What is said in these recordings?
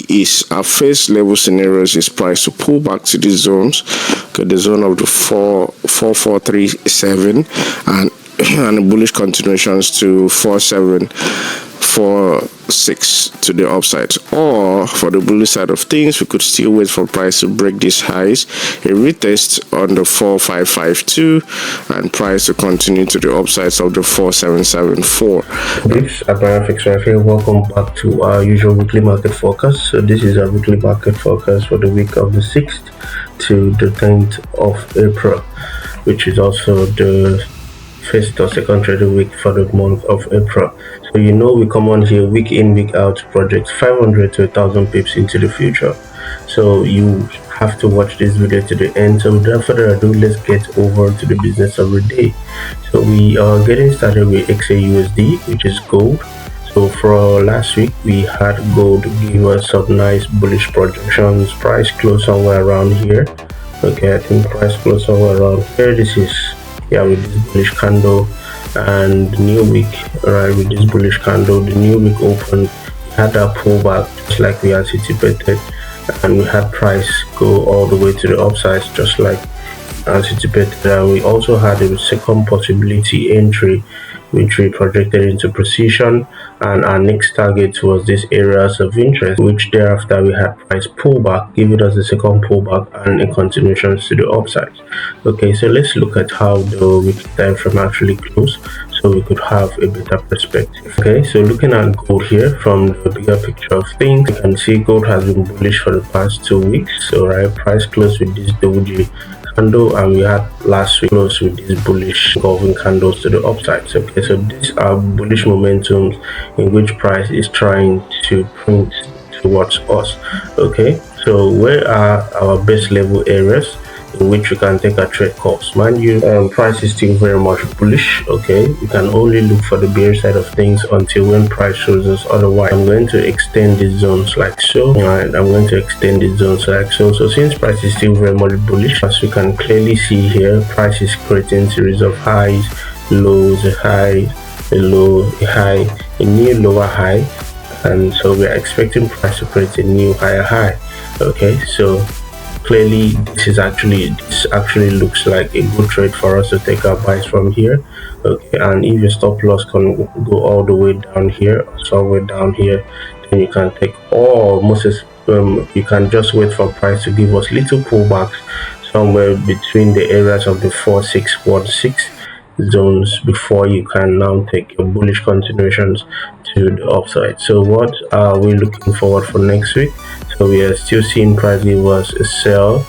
is our first level scenarios is price to pull back to these zones. Okay, the zone of the 4437 and the bullish continuations to 4746 to the upside. Or for the bullish side of things, we could still wait for price to break these highs, a retest on the 4552, and price to continue to the upsides of the 4774. This is welcome back to our usual weekly market forecast. So this is our weekly market forecast for the week of the 6th to the 10th of April, which is also the first or second trading week for the month of April. So you know we come on here week in, week out to project 500 to 1,000 pips into the future. So you have to watch this video to the end. So without further ado, let's get over to the business of the day. So we are getting started with XAUSD, which is gold. So for last week, we had gold give us some nice bullish projections. Price closed somewhere around here. Okay, I think price closed somewhere around here. This is with this bullish candle, and the new week, right, with this bullish candle, the new week opened, we had that pullback just like we anticipated, and we had price go all the way to the upside just like anticipated. And we also had a second possibility entry, which we projected into precision, and our next target was this areas of interest, which thereafter we had price pullback, giving us the second pullback and a continuation to the upside. Okay, so let's look at how the weekly time frame actually closed so we could have a better perspective. Okay, so looking at gold here from the bigger picture of things, you can see gold has been bullish for the past 2 weeks. So right, price closed with this doji candle, and we had last week close with these bullish golden candles to the upside. Okay, so these are bullish momentums in which price is trying to print towards us. Okay, so where are our base level areas in which we can take a trade calls? Mind you, price is still very much bullish. Okay, we can only look for the bear side of things until when price shows us otherwise. I'm going to extend these zones like so, and I'm going to extend these zones like so. So since price is still very much bullish, as we can clearly see here, price is creating series of highs, lows, a high, a low, a high, a new lower high, and so we are expecting price to create a new higher high. Okay, so clearly this actually looks like a good trade for us to take our buys from here. Okay, and if your stop loss can go all the way down here or somewhere down here, then you can take, or you can just wait for price to give us little pullbacks somewhere between the areas of the 4616 zones before you can now take your bullish continuations to the upside. So what are we looking forward for next week? So we are still seeing price give us a sell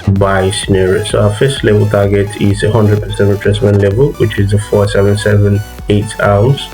to buy scenario. So our first level target is 100% retracement level, which is the 4778 ounce,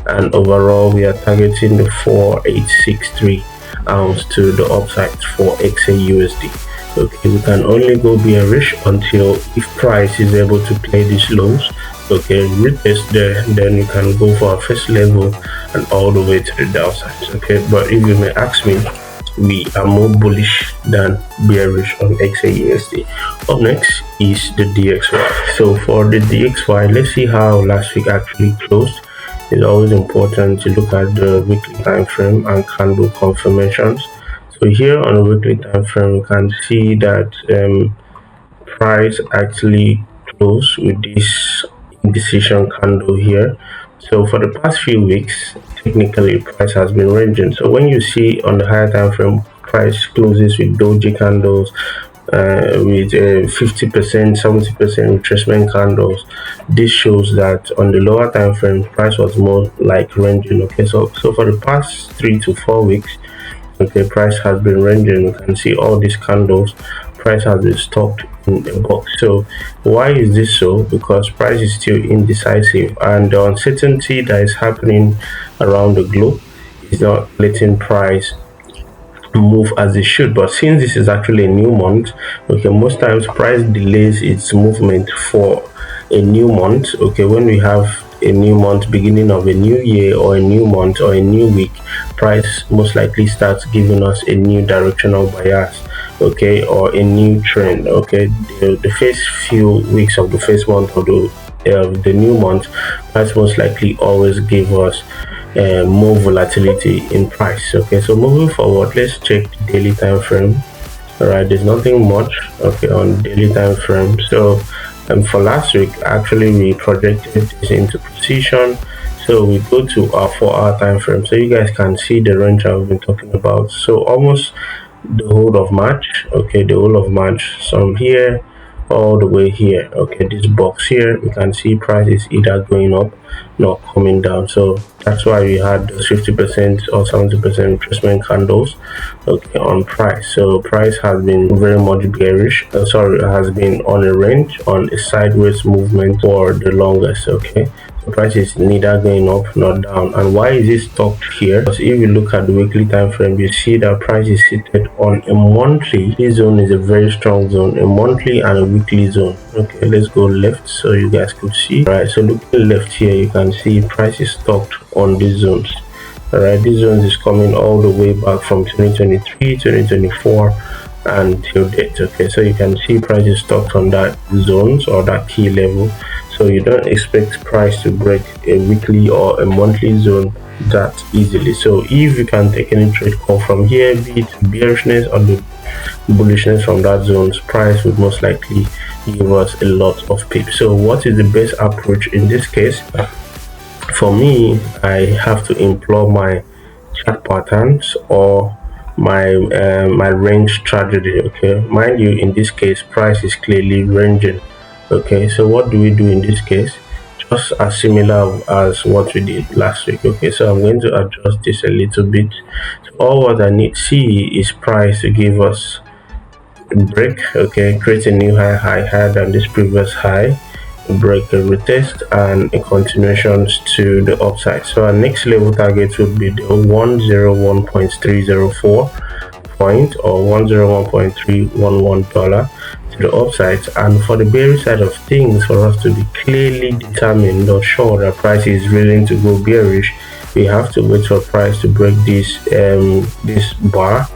and overall we are targeting the 4863 ounce to the upside for XAUSD. Okay, we can only go bearish until if price is able to play these lows. Okay, retest there, then you can go for our first level and all the way to the downside. Okay, but if you may ask me, we are more bullish than bearish on XAUSD. Up next is the DXY. So for the DXY, let's see how last week actually closed. It's always important to look at the weekly time frame and candle confirmations. So here on the weekly time frame, we can see that price actually closed with this indecision candle here. So for the past few weeks, technically price has been ranging. So when you see on the higher time frame, price closes with doji candles, with 50%, 70% retracement candles, this shows that on the lower time frame, price was more like ranging. Okay, so for the past 3 to 4 weeks, okay, price has been ranging. You can see all these candles, price has been stopped in a box. So why is this so? Because price is still indecisive, and the uncertainty that is happening around the globe is not letting price move as it should. But since this is actually a new month, okay, most times price delays its movement for a new month. Okay, when we have a new month, beginning of a new year, or a new month or a new week, price most likely starts giving us a new directional bias, okay, or a new trend. Okay, the first few weeks of the first month of the new month, price most likely always give us more volatility in price. Okay, so moving forward, let's check the daily time frame. All right, there's nothing much, okay, on daily time frame. So for last week, actually we projected this into position. So we go to our 4-hour time frame, so you guys can see the range I've been talking about. So almost the whole of March, okay, the whole of March, from here all the way here, okay, this box here, we can see price is either going up nor coming down. So that's why we had those 50% or 70% retracement candles, okay, on price. So price has been very much bearish, has been on a range, on a sideways movement for the longest. Okay, the price is neither going up nor down. And why is it stuck here? Because if you look at the weekly time frame, you see that price is seated on a monthly. This zone is a very strong zone, a monthly and a weekly zone. Okay, let's go left so you guys could see. All right, so looking left here, you can see price is stuck on these zones. All right, these zones is coming all the way back from 2023, 2024 until date. Okay, so you can see price is stuck on that zones or that key level. So you don't expect price to break a weekly or a monthly zone that easily. So if you can take any trade call from here, be it bearishness or the bullishness from that zones, price would most likely give us a lot of pips. So what is the best approach in this case? For me, I have to employ my chart patterns or my my range strategy. Okay, mind you, in this case price is clearly ranging. Okay, so what do we do in this case? Just as similar as what we did last week. Okay, so I'm going to adjust this a little bit. So all what I need to see is price to give us a break. Okay, create a new higher than this previous high, break a retest and a continuation to the upside. So our next level target would be the 101.304 point or $101.311 to the upside. And for the bearish side of things, for us to be clearly determined or sure that price is willing to go bearish, we have to wait for price to break this this bar,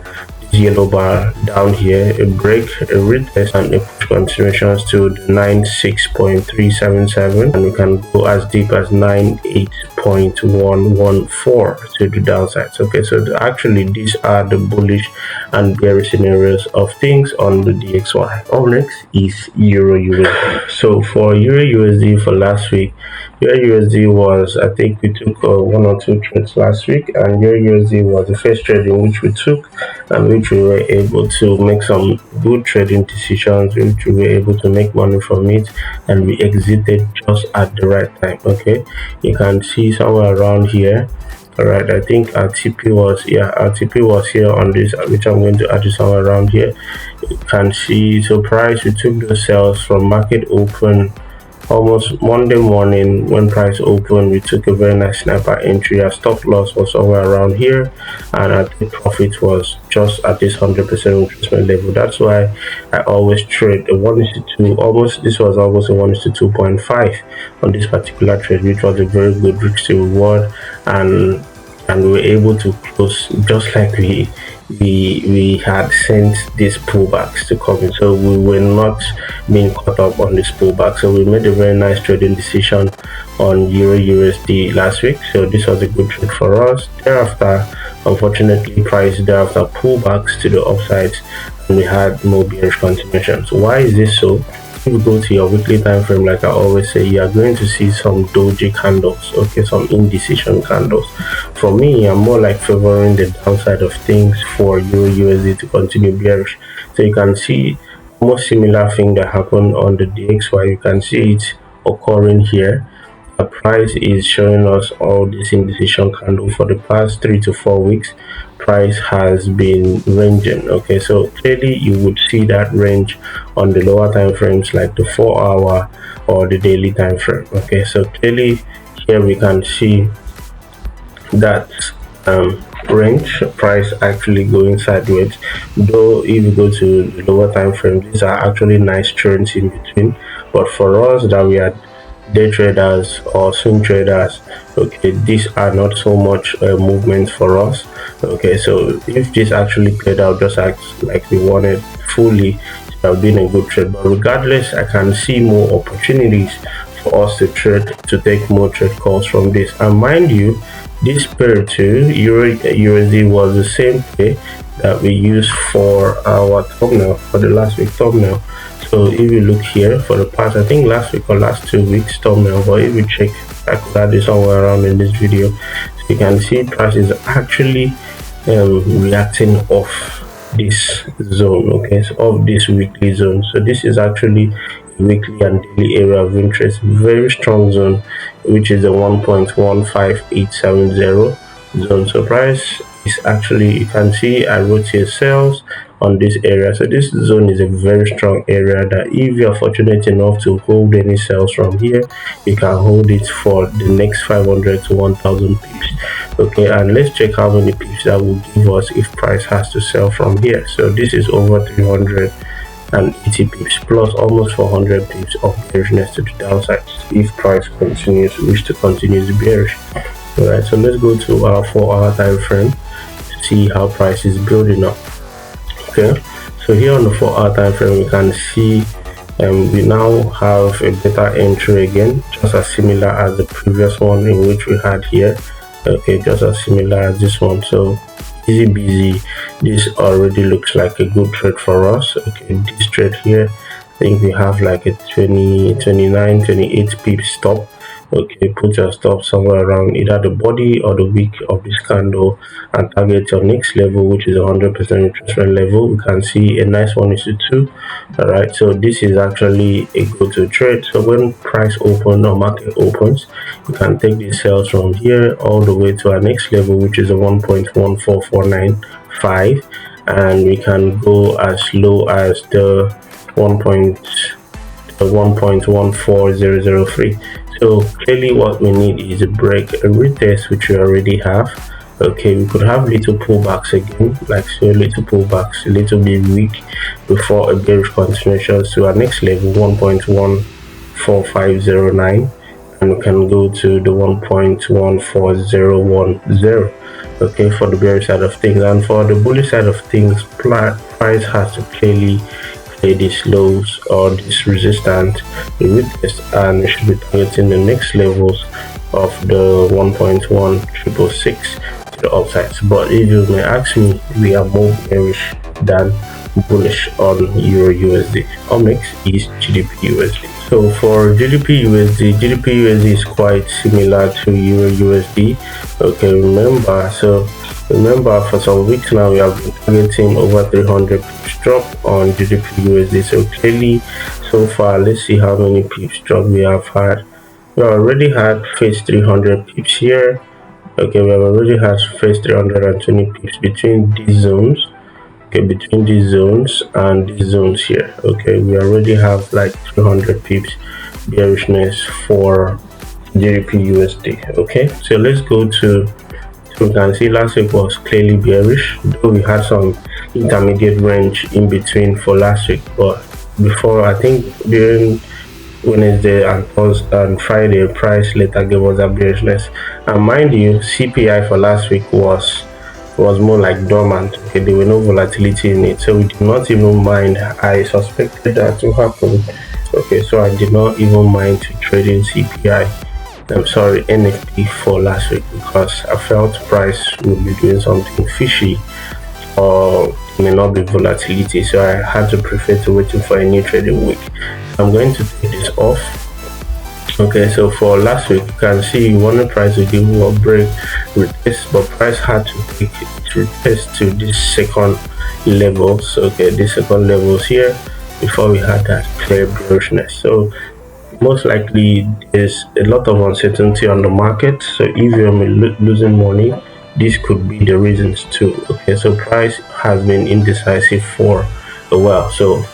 yellow bar down here, a break, a retest and a push continuations to the 96.377, and we can go as deep as 98.114 to the downsides. Okay, so actually these are the bullish and bearish scenarios of things on the DXY. Up next is Euro USD. So for Euro USD for last week, Euro USD was, I think we took 1 or 2 trades last week, and Euro USD was the first trade in which we took and which we were able to make some good trading decisions, which we were able to make money from it, and we exited just at the right time. Okay, you can see somewhere around here. All right, I think our TP was here on this, which I'm going to add to somewhere around here. You can see, so price, we took those sales from market open almost Monday morning. When price opened, we took a very nice sniper entry. Our stop loss was somewhere around here, and our take profit was just at this 100% retracement level. That's why I always trade a 1:2. Almost, this was almost a 1:2.5 on this particular trade, which was a very good risk to reward, and we were able to close just like we had sent these pullbacks to come in. So we were not being caught up on this pullback. So we made a very nice trading decision on Euro USD last week. So this was a good trade for us. Thereafter, unfortunately, price thereafter pullbacks to the upsides, and we had more bearish continuations. Why is this so? If you go to your weekly time frame, like I always say, you are going to see some doji candles, okay, some indecision candles. For me, I'm more like favoring the downside of things for Euro USD to continue bearish. So you can see almost similar thing that happened on the DXY. You can see it occurring here. The price is showing us all this indecision candle for the past 3 to 4 weeks. Price has been ranging. Okay, so clearly you would see that range on the lower time frames like the 4-hour or the daily time frame. Okay, so clearly here we can see that range, price actually going sideways. Though if you go to the lower time frame, these are actually nice trends in between, but for us that we are day traders or swing traders, okay, these are not so much movement for us. Okay, so if this actually played out just like we wanted fully, it would have been a good trade. But regardless, I can see more opportunities for us to trade, to take more trade calls from this. And mind you, this pair to Euro USD was the same pair that we used for our thumbnail, for the last week thumbnail. So if you look here for the past, I think last week or last 2 weeks thumbnail, but if you check, I could add this somewhere around in this video, so you can see price is actually reacting off this zone, okay, so of this weekly zone. So this is actually a weekly and daily area of interest, very strong zone, which is the 1.15870 zone. So price is actually, you can see I wrote here sales on this area. So this zone is a very strong area that if you are fortunate enough to hold any sales from here, you can hold it for the next 500 to 1000 pips. Okay, and let's check how many pips that will give us if price has to sell from here. So this is over 380 pips plus almost 400 pips of bearishness to the downside if price wish to continue to bearish. All right, so let's go to our 4-hour time frame to see how price is building up. Okay, so here on the 4-hour time frame, we can see we now have a better entry again, just as similar as the previous one in which we had here. Okay, just as similar as this one. So easy busy, this already looks like a good trade for us. Okay, this trade here, I think we have like a 29 28 pips stop. Okay, put your stop somewhere around either the body or the wick of this candle and target your next level, which is 100% retracement level. We can see a nice 1:2. All right, so this is actually a go-to trade. So when price open or market opens, you can take the sales from here all the way to our next level, which is a 1.14495, and we can go as low as the 1.14003. So clearly what we need is a break, a retest, which we already have. Okay, we could have little pullbacks again, like so, little pullbacks, a little bit weak before a bearish continuation to our next level, 1.14509, and we can go to the 1.14010. Okay, for the bearish side of things. And for the bullish side of things, price has to clearly this lows or this resistance, the retest, and we should be targeting the next levels of the 1.1666 to the upsides. But if you may ask me, we are more bearish than bullish on Euro USD. Our next is GBP USD. So for GBP USD is quite similar to Euro USD. Okay, remember for some weeks now we have been targeting over 300 pips drop on GBP USD. So clearly so far, let's see how many pips drop we have had. We already had faced 300 pips here. Okay, we have already had faced 320 pips between these zones. Okay, between these zones and these zones here. Okay, we already have like 300 pips bearishness for GBP USD. Okay, so let's go to, so we can see last week was clearly bearish, though we had some intermediate range in between for last week. But before, I think during Wednesday and Thursday and Friday, price later gave us a bearishness. And mind you, CPI for last week was more like dormant. Okay, there were no volatility in it, so we did not even mind. I suspected that to happen. Okay, so I did not even mind to trade in CPI, I'm sorry, NFP for last week, because I felt price would be doing something fishy or may not be volatility, so I had to prefer to waiting for a new trading week. I'm going to take this off. Okay, so for last week, you can see we wanted price to give a break retest, but price had to take it retest to this second levels. Okay, this second levels here before we had that clear bearishness. So most likely there's a lot of uncertainty on the market, so if you're losing money, this could be the reasons too. Okay, so price has been indecisive for a while, so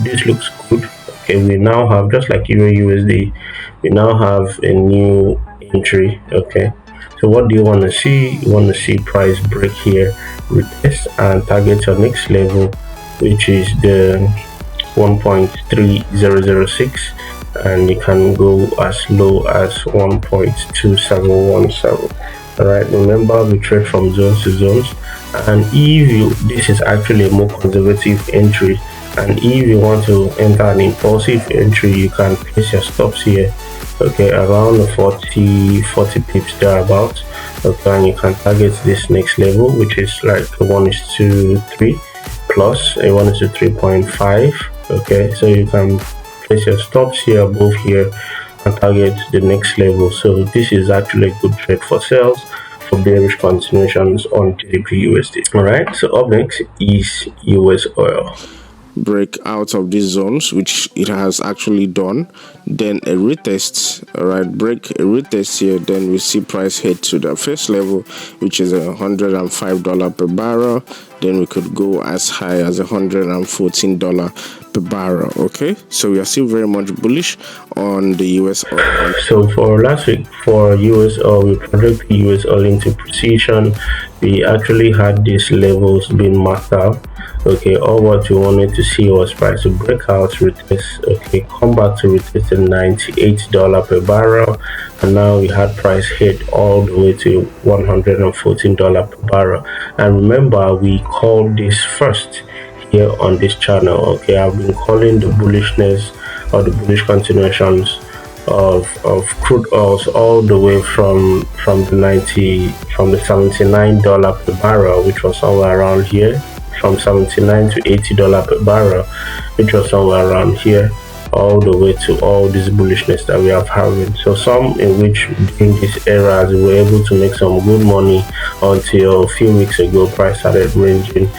this looks good. Okay, we now have, just like Euro USD, we now have a new entry. Okay, so what do you want to see? You want to see price break here, retest, and target your next level, which is the 1.3006, and you can go as low as 1.2717. all right, remember we trade from zones to zones, and this is actually a more conservative entry, and if you want to enter an impulsive entry, you can place your stops here, okay, around the 40 pips thereabouts. Okay, and you can target this next level, which is like a 1:3 plus a 1:3.5. Okay, so you can place your stops here above here and target the next level. So this is actually a good trade for sales for bearish continuations on GBPUSD. All right, so up next is US oil. Break out of these zones, which it has actually done, then a retest. All right, break a retest here, then we see price head to the first level, which is $105 per barrel. Then we could go as high as $114 per barrel. Okay, so we are still very much bullish on the US oil. So for last week, for US oil, we project US oil into precision. We actually had these levels being marked out. Okay, all what we wanted to see was price to break out, retest, okay, come back to retest at $98 per barrel, and now we had price hit all the way to $114 per barrel. And remember, we called this first here on this channel. Okay, I've been calling the bullishness or the bullish continuations of crude oils all the way from the $79 per barrel, which was somewhere around here, from $79 to $80 per barrel, which was somewhere around here, all the way to all this bullishness that we have having. So some in which during these eras we were able to make some good money until a few weeks ago price started ranging,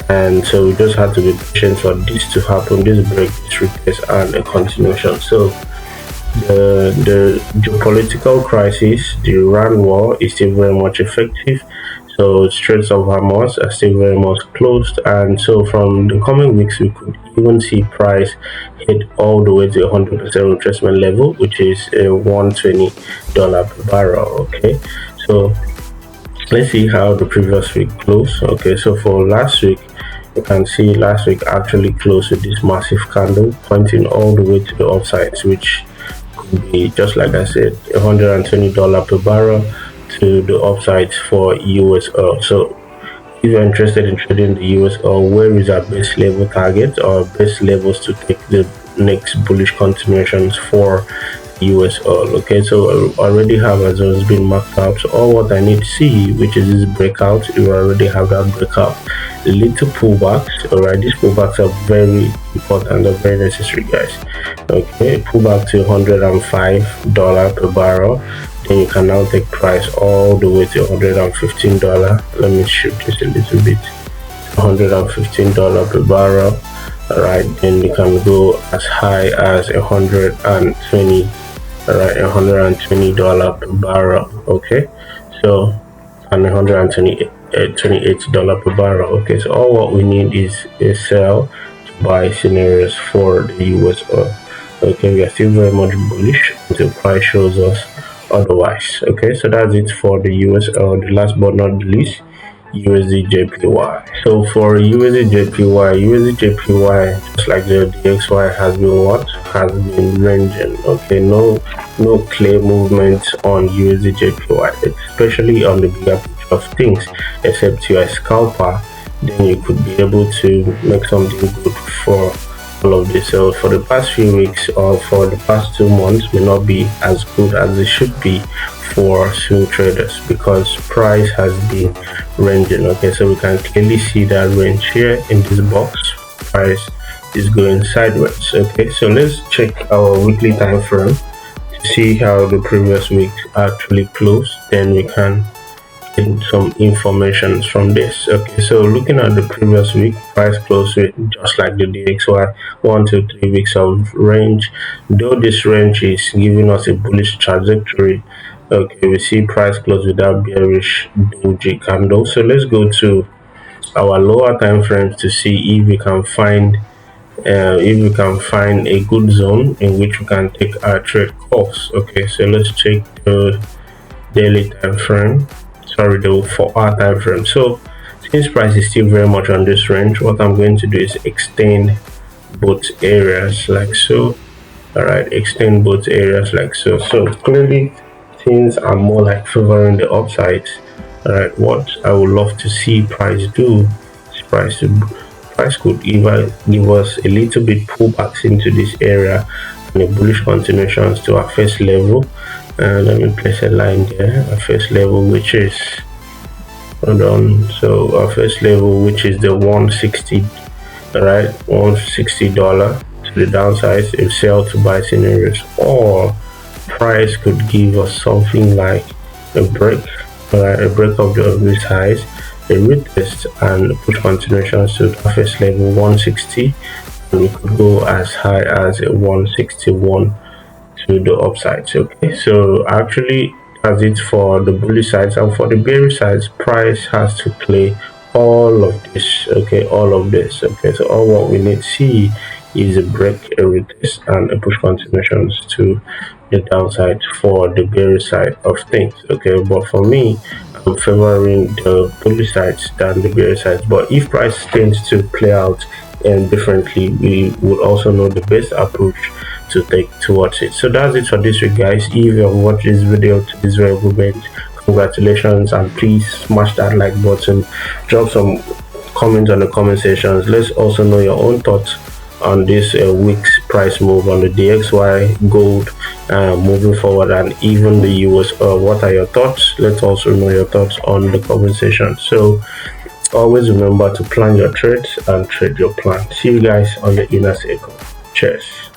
and so we just had to be patient for this to happen, this break, this retest, and a continuation. So the geopolitical crisis, the Iran war, is still very much effective. So Straits of Hormuz are still very much closed, and so from the coming weeks we could even see price hit all the way to 100% retracement level, which is $120 per barrel. Okay, so let's see how the previous week closed. Okay, so for last week, you can see last week actually closed with this massive candle pointing all the way to the upsides, which could be, just like I said, $120 per barrel to the upsides for US oil. So if you're interested in trading the US oil, where is our best level target or best levels to take the next bullish continuations for US oil? Okay, so I already have as well as been marked out. So all what I need to see, which is this breakout, you already have that breakout. The little pullbacks, all right, these pullbacks are very important, they're very necessary, guys. Okay, pullback to $105 per barrel, then you can now take price all the way to $115. Let me shift this a little bit. $115 per barrel. All right, then you can go as high as $120. All right, $120 per barrel. Okay, so and $128 per barrel. Okay, so all what we need is a sell to buy scenarios for the US oil. Okay, we are still very much bullish until price shows us otherwise. Okay, so that's it for the US oil. The last but not the least, USDJPY. So for USDJPY, just like the DXY has been ranging. Okay, no clear movement on USDJPY, especially on the bigger picture of things. Except you are a scalper, then you could be able to make something good for all of this. So for the past few weeks or for the past 2 months may not be as good as it should be for swing traders because price has been ranging. Okay, so we can clearly see that range here in this box. Price is going sideways. Okay, so let's check our weekly time frame to see how the previous week actually closed, then we can get some information from this. Okay, so looking at the previous week, price closed with just like the DXY, 1 to 3 weeks of range. Though this range is giving us a bullish trajectory, okay, we see price close with that bearish doji candle. So let's go to our lower time frames to see if we can find a good zone in which we can take our trade calls. Okay, so let's check the daily time frame, sorry, the 4-hour time frame. So since price is still very much on this range, what I'm going to do is extend both areas like so. All right, extend both areas like so. So clearly things are more like favoring the upsides. All right, what I would love to see price do is price could either give us a little bit pullbacks into this area and a bullish continuations to our first level, And let me place a line there. Our first level, which is, hold on, so our first level, which is the 160, right, $160 to the downside, if sell to buy scenarios, or price could give us something like a break, right, a break of this highs, a retest, and push continuations to the first level 160, and we could go as high as a 161 to the upside. Okay, so actually that's it for the bullish sides, and for the bearish sides, price has to play all of this. Okay, all of this. Okay, so all what we need to see is a break, a retest, and a push continuations to the downside for the bearish side of things. Okay, but for me, I'm favoring the bullish sides than the bearish sides. But if price tends to play out differently, we would also know the best approach to take towards it. So that's it for this week, guys. If you have watched this video to this very moment, congratulations, and please smash that like button, drop some comments on the comment sections. Let's also know your own thoughts on this week's price move on the DXY, gold, moving forward, and even the USOil. What are your thoughts? Let's also know your thoughts on the comment section. So always remember to plan your trades and trade your plan. See you guys on the inner circle. Cheers.